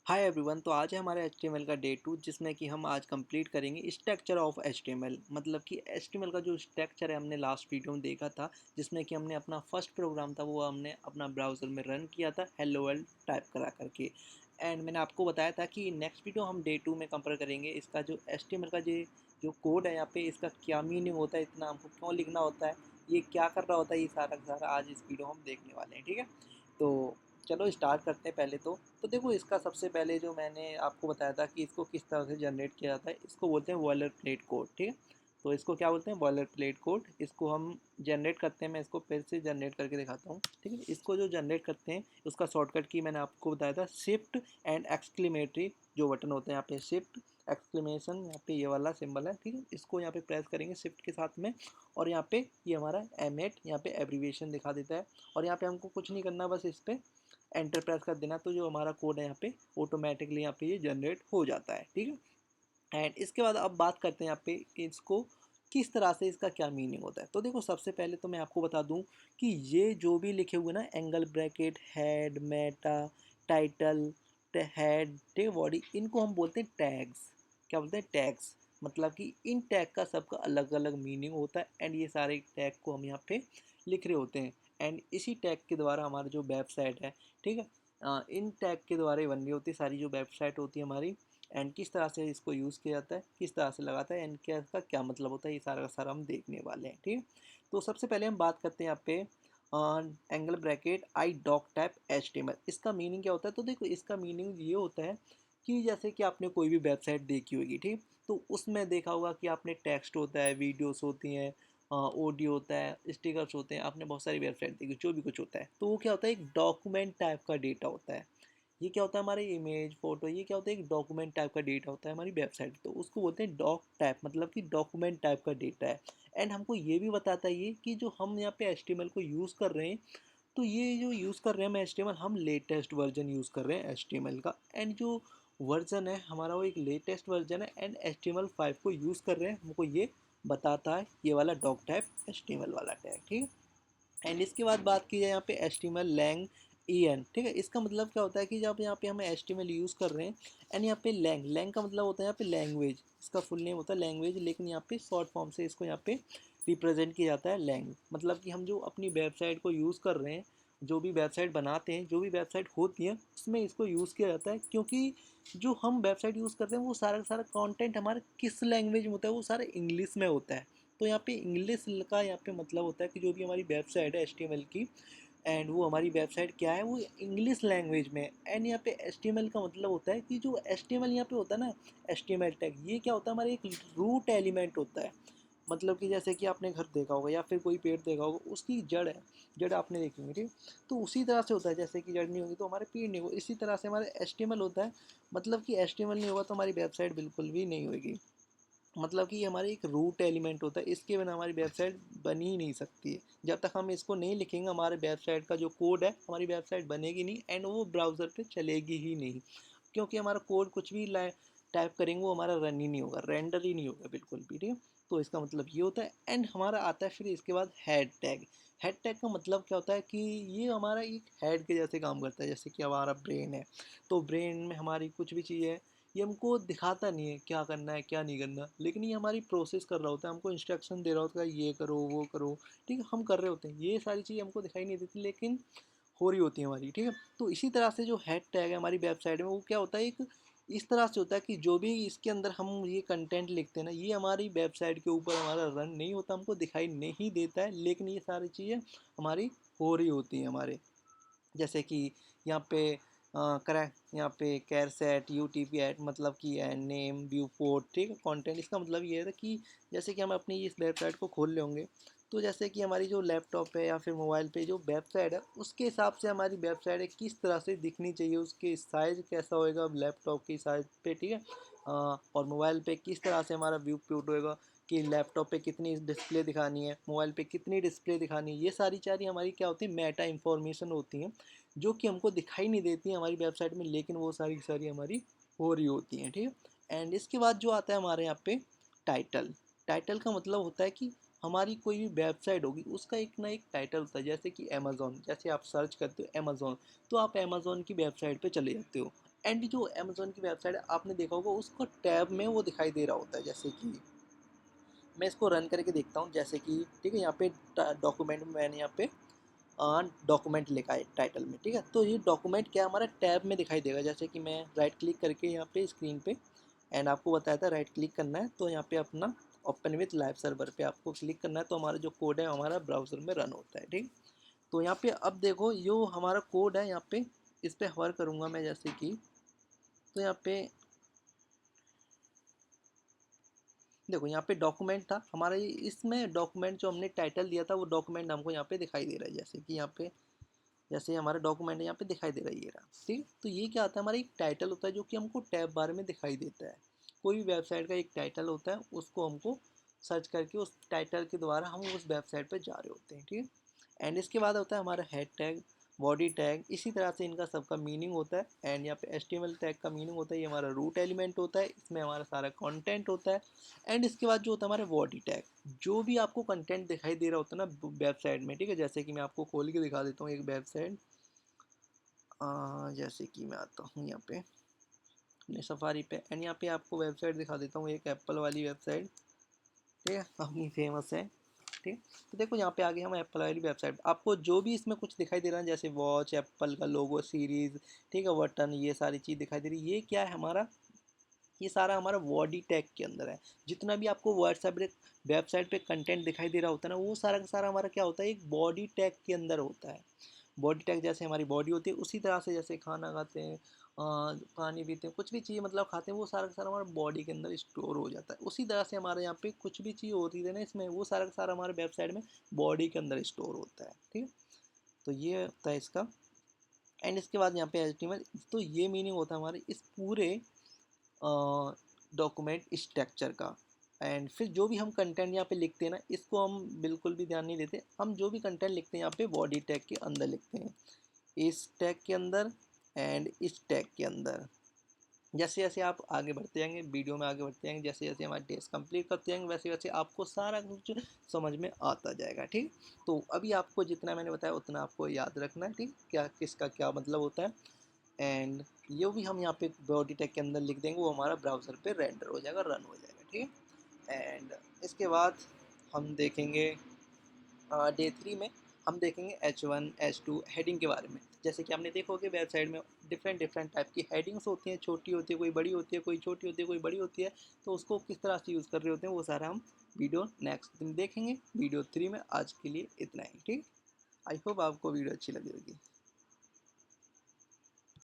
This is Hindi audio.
Hi everyone. तो आज है हमारे एचटीएमएल का डे 2 जिसमें कि हम आज कंप्लीट करेंगे स्ट्रक्चर ऑफ एचटीएमएल। मतलब कि एचटीएमएल का जो स्ट्रक्चर है हमने लास्ट वीडियो में देखा था, जिसमें कि हमने अपना फर्स्ट प्रोग्राम था वो हमने अपना ब्राउज़र में रन किया था हेलो वर्ल्ड टाइप करा करके। एंड मैंने आपको बताया था कि नेक्स्ट वीडियो हम डे 2 में कंपेयर करेंगे इसका जो एचटीएमएल का जो कोड है यहाँ पे, इसका क्या मीनिंग होता है, इतना हमको क्यों लिखना होता है, ये क्या कर रहा होता है, ये सारा का सारा आज इस वीडियो हम देखने वाले हैं। ठीक है, तो चलो स्टार्ट करते हैं। पहले तो देखो, इसका सबसे पहले जो मैंने आपको बताया था कि इसको किस तरह से जनरेट किया जाता है, इसको बोलते हैं बॉयलर प्लेट कोड। ठीक है, तो इसको क्या बोलते हैं, बॉयलर प्लेट कोड। इसको हम जनरेट करते हैं, मैं इसको फिर से जनरेट करके दिखाता हूँ। ठीक है, इसको जो जनरेट करते हैं उसका शॉर्टकट की मैंने आपको बताया था, शिफ्ट एंड एक्सक्लेमेटरी जो बटन होते हैं यहाँ पे, शिफ्ट एक्सक्लेमेशन, यहाँ पे ये वाला सिंबल है। ठीक है, इसको यहाँ पे प्रेस करेंगे शिफ्ट के साथ में, और यहाँ पे ये हमारा M8 यहाँ पे एब्रीविएशन दिखा देता है। और यहाँ पे हमको कुछ नहीं करना, बस इस पर एंटर प्रेस कर देना, तो जो हमारा कोड है यहाँ पे ऑटोमेटिकली यहाँ पे ये जनरेट हो जाता है। ठीक है, एंड इसके बाद अब बात करते हैं यहाँ पे इसको किस तरह से, इसका क्या मीनिंग होता है। तो देखो, सबसे पहले तो मैं आपको बता दूं कि ये जो भी लिखे हुए ना, angle bracket, head, Meta, title, head, body, इनको हम बोलते हैं टैग्स। क्या बोलते हैं, टैग्स। मतलब कि इन टैग का सबका अलग अलग मीनिंग होता है, एंड ये सारे टैग को हम यहाँ पे लिख रहे होते हैं। एंड इसी टैग के द्वारा हमारी जो वेबसाइट है, ठीक है, इन टैग के द्वारा ही बन रही होती है सारी जो वेबसाइट होती है हमारी। एंड किस तरह से इसको यूज़ किया जाता है, किस तरह से लगाता है, एंड क्या इसका क्या मतलब होता है, ये सारा का सारा हम देखने वाले हैं। ठीक है, तो सबसे पहले हम बात करते हैं यहाँ पे एंगल ब्रैकेट आई डॉक टाइप HTML। इसका मीनिंग क्या होता है। तो देखो, इसका मीनिंग ये होता है कि जैसे कि आपने कोई भी वेबसाइट देखी होगी, ठीक, तो उसमें देखा होगा कि आपने टेक्स्ट होता है, वीडियोस होती हैं, ऑडियो होता है, स्टिकर्स होते हैं, आपने बहुत सारी वेबसाइट देखी, जो भी कुछ होता है, तो वो क्या होता है, एक डॉक्यूमेंट टाइप का डेटा होता है। ये क्या होता है, हमारे इमेज, फोटो, ये क्या होता है, एक डॉक्यूमेंट टाइप का डेटा होता है हमारी वेबसाइट, तो उसको बोलते हैं डॉक टाइप, मतलब कि डॉक्यूमेंट टाइप का डेटा है। एंड हमको ये भी बताता है ये कि जो हम यहाँ पे HTML को यूज़ कर रहे हैं, तो ये जो यूज़ कर रहे हैं हम HTML, हम लेटेस्ट वर्जन यूज़ कर रहे हैं HTML का। एंड जो वर्जन है हमारा वो एक लेटेस्ट वर्जन है, एंड HTML5 को यूज़ कर रहे हैं, हमको ये बताता है ये वाला डॉक टाइप HTML वाला टैग। ठीक है, एंड इसके बाद बात की जाए यहाँ पे HTML लैंग EN। ठीक है, इसका मतलब क्या होता है कि जब यहाँ पे हम HTML यूज़ कर रहे हैं, एंड यहाँ पे लैंग, लैंग का मतलब होता है यहाँ पे लैंग्वेज, इसका फुल नेम होता है लैंग्वेज, लेकिन यहाँ पे शॉर्ट फॉर्म से इसको यहाँ पे रिप्रेजेंट किया जाता है लैंग। मतलब कि हम जो अपनी वेबसाइट को यूज़ कर रहे हैं, जो भी वेबसाइट बनाते हैं, जो भी वेबसाइट होती है, उसमें इसको यूज़ किया जाता है, क्योंकि जो हम वेबसाइट यूज़ करते हैं वो सारा का सारा कंटेंट हमारे किस लैंग्वेज में होता है, वो सारा इंग्लिश में होता है। तो यहाँ पे इंग्लिश का यहाँ पे मतलब होता है कि जो भी हमारी वेबसाइट है HTML की, एंड वो हमारी वेबसाइट क्या है, वो इंग्लिश लैंग्वेज में। एंड यहाँ पे HTML का मतलब होता है कि जो HTML यहाँ पे होता है ना, HTML टैग, ये क्या होता है, हमारे एक रूट एलिमेंट होता है। मतलब कि जैसे कि आपने घर देखा होगा या फिर कोई पेड़ देखा होगा, उसकी जड़ है, जड़ आपने देखी होगी, ठीक, तो उसी तरह से होता है। जैसे कि जड़ नहीं होगी तो हमारे पेड़ नहीं होगा, इसी तरह से हमारे HTML होता है। मतलब कि HTML नहीं होगा तो हमारी वेबसाइट बिल्कुल भी नहीं होगी। मतलब कि ये हमारी एक रूट एलिमेंट होता है, इसके बिना हमारी वेबसाइट बन ही नहीं सकती है। जब तक हम इसको नहीं लिखेंगे, हमारे वेबसाइट का जो कोड है, हमारी वेबसाइट बनेगी नहीं, एंड वो ब्राउज़र पे चलेगी ही नहीं, क्योंकि हमारा कोड कुछ भी टाइप करेंगे वो हमारा रन ही नहीं होगा, रेंडर ही नहीं होगा बिल्कुल भी। ठीक है, तो इसका मतलब ये होता है। एंड हमारा आता है फिर इसके बाद हेड टैग। हेड टैग का मतलब क्या होता है कि ये हमारा एक हेड के जैसे काम करता है, जैसे कि हमारा ब्रेन है, तो ब्रेन में हमारी कुछ भी चीज़ है, ये हमको दिखाता नहीं है क्या करना है क्या नहीं करना, लेकिन ये हमारी प्रोसेस कर रहा होता है, हमको इंस्ट्रक्शन दे रहा होता है, ये करो वो करो। ठीक है, हम कर रहे होते हैं, ये सारी चीज़ हमको दिखाई नहीं देती, लेकिन हो रही होती है हमारी। ठीक है, तो इसी तरह से जो हेड टैग है हमारी वेबसाइट में, वो क्या होता है, एक इस तरह से होता है कि जो भी इसके अंदर हम ये कंटेंट लिखते हैं ना, ये हमारी वेबसाइट के ऊपर हमारा रन नहीं होता, हमको दिखाई नहीं देता है, लेकिन ये सारी चीज़ें हमारी हो रही होती हैं हमारे। जैसे कि यहाँ पे करें, यहाँ पे कैर सेट UTP एट, मतलब कि नेम व्यू पोर्ट। ठीक है, कंटेंट, इसका मतलब ये है कि जैसे कि हम अपनी इस वेबसाइट को खोल लेंगे, तो जैसे कि हमारी जो लैपटॉप है या फिर मोबाइल पे जो वेबसाइट है, उसके हिसाब से हमारी वेबसाइट है किस तरह से दिखनी चाहिए, उसके साइज़ कैसा होएगा लैपटॉप की साइज़ पे। ठीक है, और मोबाइल पे किस तरह से हमारा व्यू पोर्ट होएगा, कि लैपटॉप पे कितनी डिस्प्ले दिखानी है, मोबाइल पे कितनी डिस्प्ले दिखानी है, ये सारी हमारी क्या होती है, मेटा इंफॉर्मेशन होती हैं, जो कि हमको दिखाई नहीं देती है हमारी वेबसाइट में, लेकिन वो सारी सारी हमारी हो रही होती हैं। ठीक है, एंड इसके बाद जो आता है हमारे यहाँ पे टाइटल। टाइटल का मतलब होता है कि हमारी कोई भी वेबसाइट होगी उसका एक ना एक टाइटल होता है। जैसे कि अमेज़ॉन, जैसे आप सर्च करते हो अमेज़ॉन, तो आप अमेज़ॉन की वेबसाइट पे चले जाते हो। एंड जो अमेज़न की वेबसाइट है आपने देखा होगा उसको टैब में वो दिखाई दे रहा होता है, जैसे कि मैं इसको रन करके देखता हूँ। जैसे कि ठीक है, यहाँ पे डॉक्यूमेंट में मैंने यहाँ पे डॉक्यूमेंट लिखा है टाइटल में, ठीक है। तो ये डॉक्यूमेंट क्या हमारा टैब में दिखाई देगा। जैसे कि मैं राइट क्लिक करके यहाँ पे स्क्रीन पे, एंड आपको बताया था राइट क्लिक करना है, तो यहाँ पे अपना ओपन विथ लाइव सर्वर पे आपको क्लिक करना है, तो हमारा जो कोड है हमारा ब्राउज़र में रन होता है, ठीक। तो यहाँ पे अब देखो जो हमारा कोड है यहाँ पे, इस पर हवर करूँगा मैं जैसे कि, तो यहाँ पे देखो यहाँ पे डॉक्यूमेंट था हमारा, ये इसमें डॉक्यूमेंट जो हमने टाइटल दिया था वो डॉक्यूमेंट हमको यहाँ पे दिखाई दे रहा है। जैसे कि यहाँ पे जैसे हमारा डॉक्यूमेंट यहाँ पे दिखाई दे रहा है, ये रहा, ठीक। तो ये क्या आता है, हमारा एक टाइटल होता है जो कि हमको टैब बार में दिखाई देता है। कोई भी वेबसाइट का एक टाइटल होता है, उसको हमको सर्च करके उस टाइटल के द्वारा हम उस वेबसाइट पर जा रहे होते हैं, ठीक है। एंड इसके बाद होता है हमारा हेड टैग, बॉडी टैग, इसी तरह से इनका सबका मीनिंग होता है। एंड यहाँ पे HTML टैग का मीनिंग होता है, ये हमारा रूट एलिमेंट होता है, इसमें हमारा सारा कंटेंट होता है। एंड इसके बाद जो होता है हमारा बॉडी टैग, जो भी आपको कंटेंट दिखाई दे रहा होता है ना वेबसाइट में, ठीक है। जैसे कि मैं आपको खोल के दिखा देता हूँ एक वेबसाइट, जैसे कि मैं आता हूँ यहाँ पे अपने सफारी पे, एंड यहाँ पे आपको वेबसाइट दिखा देता हूँ, एक एप्पल वाली वेबसाइट, ठीक है, अपनी फेमस है, ठीक। तो देखो यहाँ पे आगे हम एप्पल वाली वेबसाइट, आपको जो भी इसमें कुछ दिखाई दे रहा है जैसे वॉच, एप्पल का लोगो, सीरीज, ठीक है, बटन, ये सारी चीज़ दिखाई दे रही है, ये क्या है हमारा, ये सारा हमारा बॉडी टैग के अंदर है। जितना भी आपको व्हाट्सएप वेबसाइट पे कंटेंट दिखाई दे रहा होता है ना, वो सारा का सारा हमारा क्या होता है, एक बॉडी टैग के अंदर होता है। बॉडी टैग जैसे हमारी बॉडी होती है, उसी तरह से जैसे खाना खाते हैं, पानी पीते हैं, कुछ भी चीज़ मतलब खाते हैं, वो सारा का सारा हमारा बॉडी के अंदर स्टोर हो जाता है। उसी तरह से हमारे यहाँ पे कुछ भी चीज़ होती है ना इसमें, वो सारा का सारा हमारे वेबसाइट में बॉडी के अंदर स्टोर होता है, ठीक है। तो ये होता है इसका। एंड इसके बाद यहाँ पे HTML, तो ये मीनिंग होता है हमारे इस पूरे डॉक्यूमेंट स्ट्रक्चर का। एंड फिर जो भी हम कंटेंट यहाँ पे लिखते हैं ना, इसको हम बिल्कुल भी ध्यान नहीं देते, हम जो भी कंटेंट लिखते हैं यहाँ पे बॉडी टैग के अंदर लिखते हैं, इस टैग के अंदर एंड इस टैग के अंदर। जैसे जैसे आप आगे बढ़ते जाएंगे, वीडियो में आगे बढ़ते जाएंगे, जैसे जैसे हमारे टेस्ट कंप्लीट करते जाएंगे, वैसे वैसे आपको सारा कुछ समझ में आता जाएगा, ठीक। तो अभी आपको जितना मैंने बताया उतना आपको याद रखना है, ठीक, क्या किसका क्या मतलब होता है। एंड ये भी हम यहाँ पे बॉडी टैग के अंदर लिख देंगे, वो हमारा ब्राउज़र पे रेंडर हो जाएगा, रन हो जाएगा, ठीक है। एंड इसके बाद हम देखेंगे डे 3 में हम देखेंगे H1 H2 हेडिंग के बारे में। जैसे कि आपने देखो कि वेबसाइट में डिफरेंट डिफरेंट टाइप की हेडिंग्स होती हैं, छोटी होती है कोई, बड़ी होती है कोई, छोटी होती है कोई, बड़ी होती है। तो उसको किस तरह से यूज़ कर रहे होते हैं वो सारा हम वीडियो नेक्स्ट दिन देखेंगे। वीडियो 3 में आज के लिए इतना ही, ठीक। आई होप आपको वीडियो अच्छी लगी होगी।